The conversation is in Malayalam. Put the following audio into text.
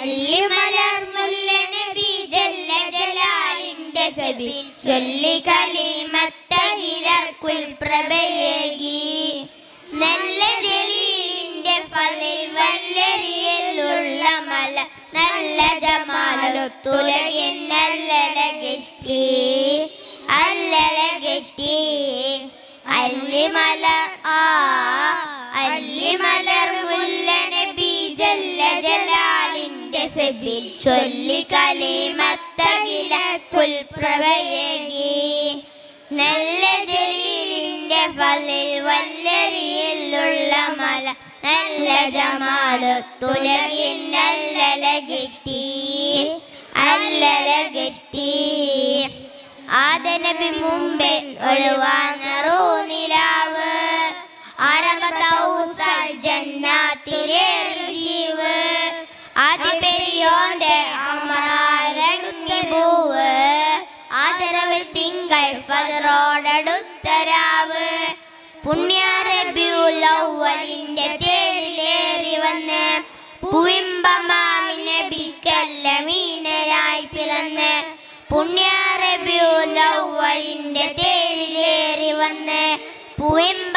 അല്ലിമലർ മുല്ല നബി ജല്ല ജലാലിന്റെ സബിൽ ചൊല്ലി കലിമത്തഹിലർക്കുൽ പ്രഭയേകി നല്ല ജലീലിന്റെ ഫളിൽ വല്ലരിയിലുള്ള മല നല്ല ജമാലൊത്തുലകിൻ അല്ലലകെട്ടി അല്ലലകെട്ടി അല്ലിമലർ മുല്ല നബി ജല്ല ജലാലിന്റെ സബിൽ ചൊല്ലി കലിമത്തഹിലർക്കുൽ പ്രഭയേകി നല്ല ജലീലിന്റെ ഫളിൽ വല്ലരിയിലുള്ള മല നല്ല ജമാലൊത്തുലകിൻ അല്ലലകെട്ടി അല്ലലകെട്ടി ആദനബി മുമ്പേ ഒളിവാനറൂ നിലാവ് ആരംഭത്തൗസൽ ജന്നാത്തിലേറി ജീവ് ആദിപെരിയോന്റെ അമരാരങ്ങി പൂവ് ആദരവിൽ തിങ്കൾ ഫജറോടടുത്തരാവ് പുണ്യ റബീഉൽ അവ്വലിന്റെ തേരിലേറി വന്ന് പൂവിമ്പമാമി നബിക്കല്ലമീനരായി പിറന്ന് പുണ്യ റബീഉൽ അവ്വലിന്റെ തേരിലേറി വന്ന് പൂവിമ്പ